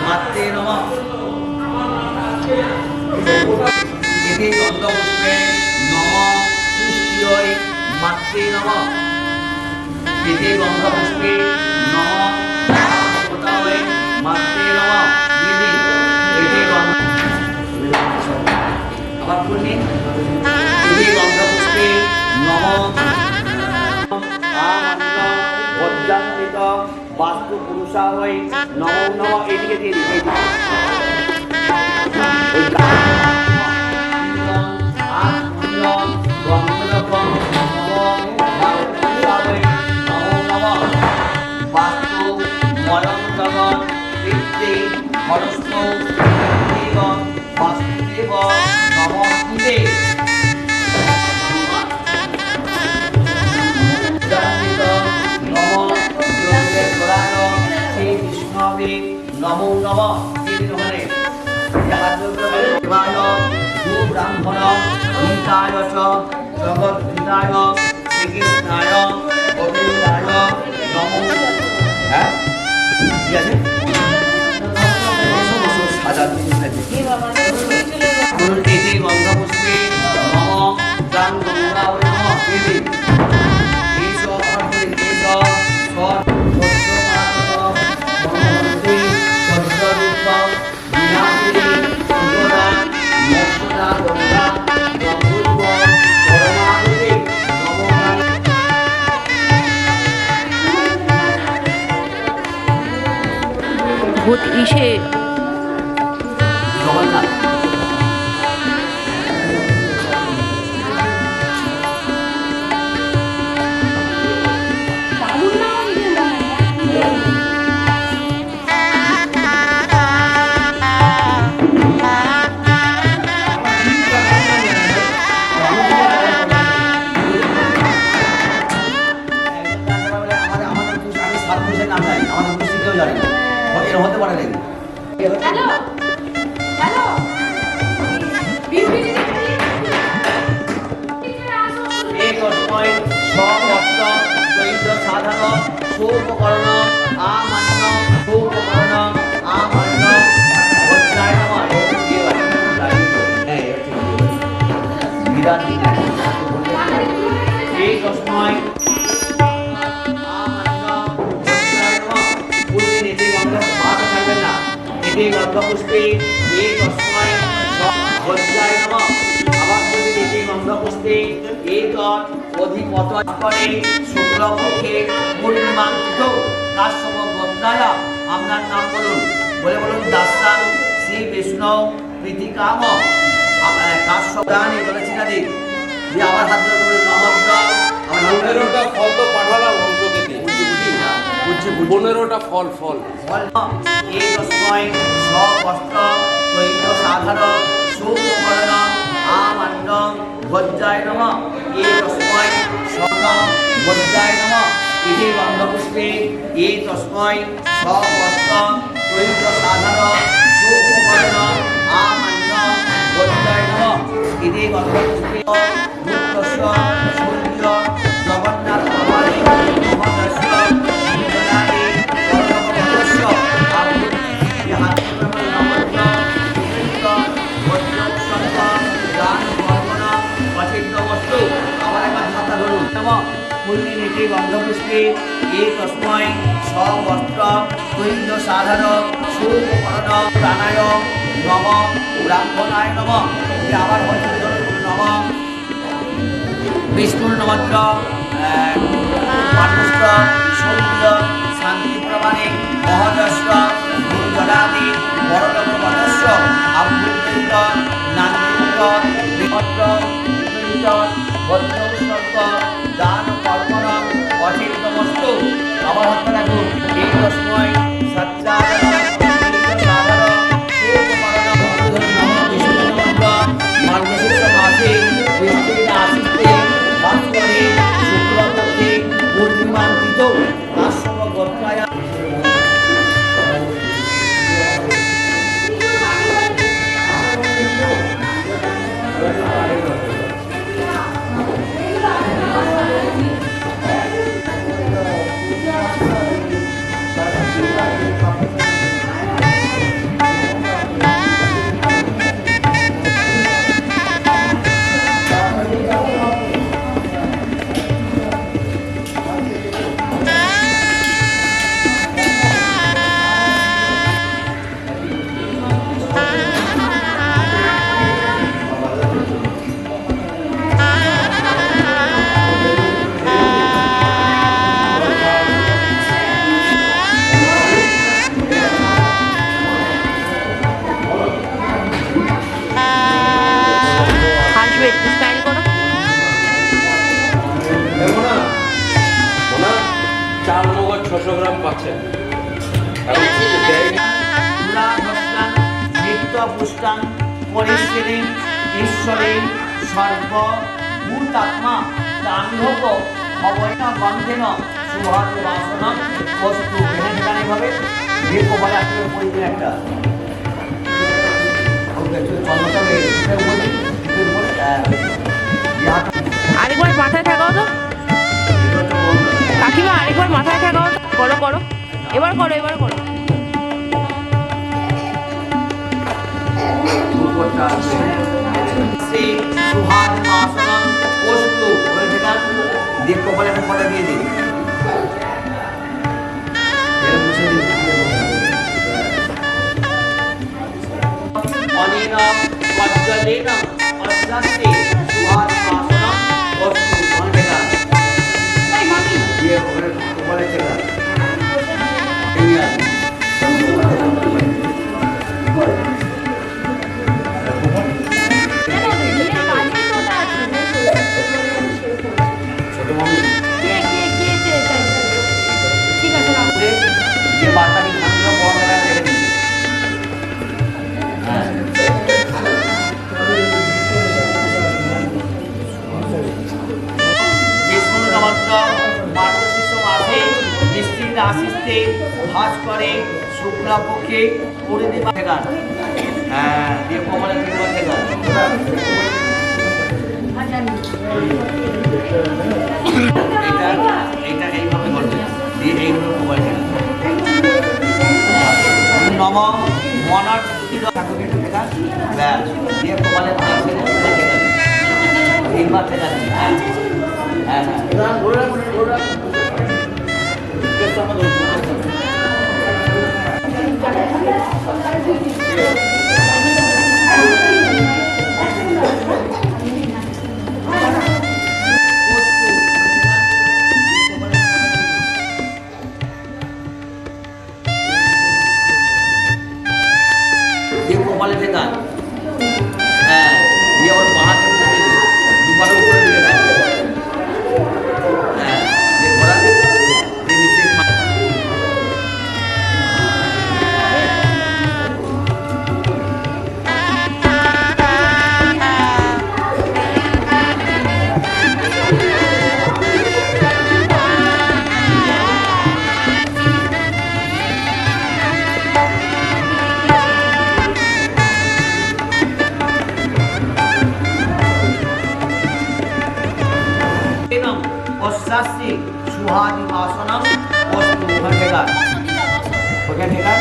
মাত্রে নমঃ। এতে গন্ধপুষ্পে নমঃ তুষ্টিয় মাত্রে নমঃ। এতে গন্ধপুষ্পে নমঃ শাশ্বতায় মাত্রে নমঃ। এতে গন্ধ আবার বললেন এতে গন্ধপুষ্পে নমঃ বজ্রান্বিত বাস্তু পুরুষায় নমো নমঃ। এদিকে দিয়ে দিই নমো নমঃ। ব্রাহ্মণ গীতায় চ জগদ্গীতায় শ্রীকৃষ্ণায় গোবিন্দায় নমো। হ্যাঁ ঠিক আছে এতে গন্ধপুষ্পে নমঃ প্রাণ গঙ্গায় নমঃ। ভূত ইসে জগন্নাথ হতে পারে নাকি? হ্যালো হ্যালো এই তস্মৈ স্বভক্ত দৈত্য সাধন সুপকরণ আমান্য সুপকরণ আমান্য বজ্রায় নমঃ। বিরাট এই তস্মৈ গন্ধপুষ্পে এই তস্মৈ বজ্রায় নমঃ। আবার বলি এতে গন্ধপুষ্পে এই অধিপত করে শুক্লপক্ষে পূর্ণিমাঙ্কিত কাশ্যপ গন্ধায়। আপনার নাম বলুন, বলুন দাসান শ্রী বিষ্ণু প্রীতিকাম কাশ্যপ দানে বলেছি না দিক যে আবার হাত ধরে বলুন নমস্র। আমার 15টা ফল তো পাঠালাম অংশকে দিয়ে। 15টা ফল এই তস্মৈ স্ববস্ত্র দৈত্য সাধারণ সুপকরণ আমান্য বজ্রায় নমঃ। এই তস্মৈ স্বর্ণ বজ্রায় নমঃ। এতে গন্ধপুষ্পে এই তস্মৈ স্ববস্ত্র দৈত্য সাধারণ সুপকরণ আমান্য বজ্রায় নমঃ। এতে গন্ধপুষ্পে ভূতস্য সূর্য জগন্নাথ ভবানী মহাদস্য গন্ধপুষ্পে এই তস্মৈ স্ববস্ত্র দৈত্য সাধন সুপকরণ প্রাণায় নমঃ ব্রাহ্মণায় নমঃ। আবার নমঃ বিষ্ণুর নমস্র মানুষ্ট সৌর্য শান্তি প্রমাণে মহদস্য জলাদি বড়লোক পদস্য আভ্যন্তরিক নান্দিক বিভদ্র বদ্ধ দান কর্মণ অচিন্তমস্তু। আমার হাত রাখুন এই তস্মৈ সচ্চাদন সাধারণ সুপকরণ মার্গশীর্ষ মাসে বৃষ্টির আশিতে ভাস্করে শুক্লপক্ষে পূর্ণিমাঙ্কিত কাশ্যপ গোত্রায় করছেন কারণ হচ্ছে যে দেয়নি। পুরাধস্তাং নিত্য পুষ্টাং পরিশ্রী ঈশ্বরে সর্বভূতাত্মা তান্ডব অবয়না বন্ধেন সুভাত বাসনা বস্তু এখানে ভাবে যে কপালে আসলে পরিদিন একটা আরেকবার মাথায় ঠেকাও তো কাকিমা, আরেকবার মাথায় ঠেকাও তো। করো করো, এবার করো, এবার করো। শ্রী সুভাত বাসনা বস্তু দিয়ে কপালে একটা ফটো দিয়ে দিন। অনেন বজ্রলেন অস্যাস্তে সুভাত বাসনা বস্তু অনেকা এই মামি দিয়ে কপালে টেকা কেন বিয়ের কাজে তো ওটা আছে ছোট মামি কে ঠিক আছে রাখো। যে বার্তাটি খানগুলো বড় দেখা রেখে দিচ্ছে। বিষ্ণুমাত্র মার্গশীর্ষ মাসে বৃষ্টির আশিসতে ভাস করে শুক্লাপক্ষে পূর্ণিমা থেকে হ্যাঁ দিয়ে কমলে পূর্ণিমা থেকে এইটা এইভাবে করবে দিয়ে এইভাবে মোবাইল নম মনার ঠাকুরকে একটু দেখা ব্যাস দিয়ে কপালে তিনবার থেকে হ্যাঁ হ্যাঁ দিয়ে কপালে ঠেকা হ্যাঁ দিয়ে ওর বাহাতে দুপারে উপরে দিকে রাখবে হ্যাঁ দিয়ে ঘোরা দিয়ে নিচে পশ্চাৎ সুহাদি বাসনম বস্তু ওখানে ঠেকা ওখানে ঠেকা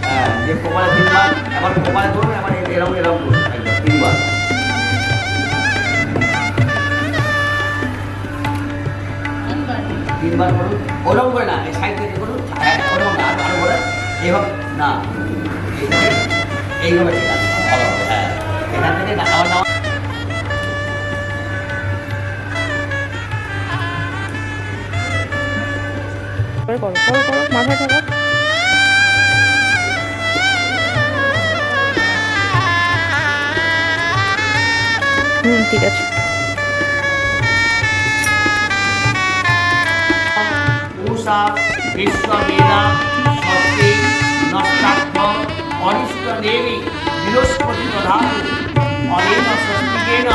হ্যাঁ যে কপালে তিনবার আবার কপালে ধরুন আবার এরকম এরকম করুন একদম তিনবার তিনবার করুন ওরকম করে না এই সাইড থেকে করুন হ্যাঁ ওরকম না আরো করে এইভাবে না এইভাবে ঠিক আছে ভালো হবে হ্যাঁ এখান থেকে না আবার না করো করো করো, মাথায় ঠেকাও। ঠিক আছে। উষা বিশ্ববেদা শক্তি নষ্টাত্ম অনিষ্ট দেবী বৃহস্পতি প্রধান অনেক স্বস্তিকেন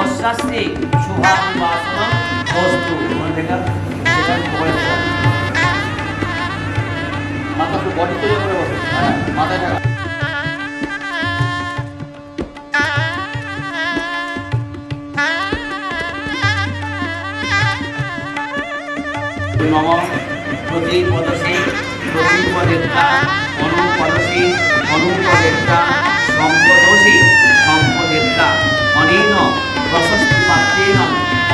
অস্যাস্তে শুভানি বাসনা বস্তু দেখা মাথা তো বডি তৈরি করে বসে হ্যাঁ মাথায় থাকা নম প্রতিপদসী প্রতিপদেত্তা অনুপদসী অনুপদেত্তা সম্পদসী সম্পদেত্তা অনেন প্রশস্তি পাত্রেণ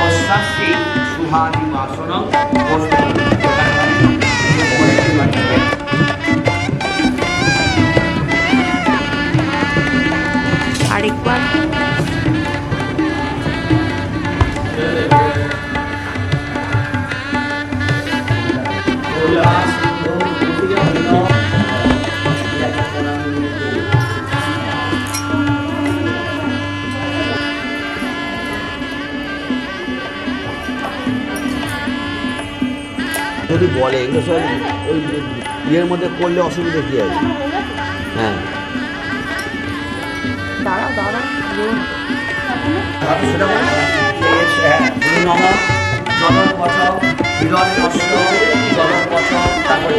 অস্যাস্তি শুভাদি বাসনং বস্তু আরেকবার যদি বলে এগুলো সব ওই ইয়ের মধ্যে করলে অসুবিধা কি আছে? হ্যাঁ দাঁড়াও দাঁড়াও সেটা বলো। হ্যাঁ নম জলর পচ হিরণ নষ্ট জলর পচ তারপরে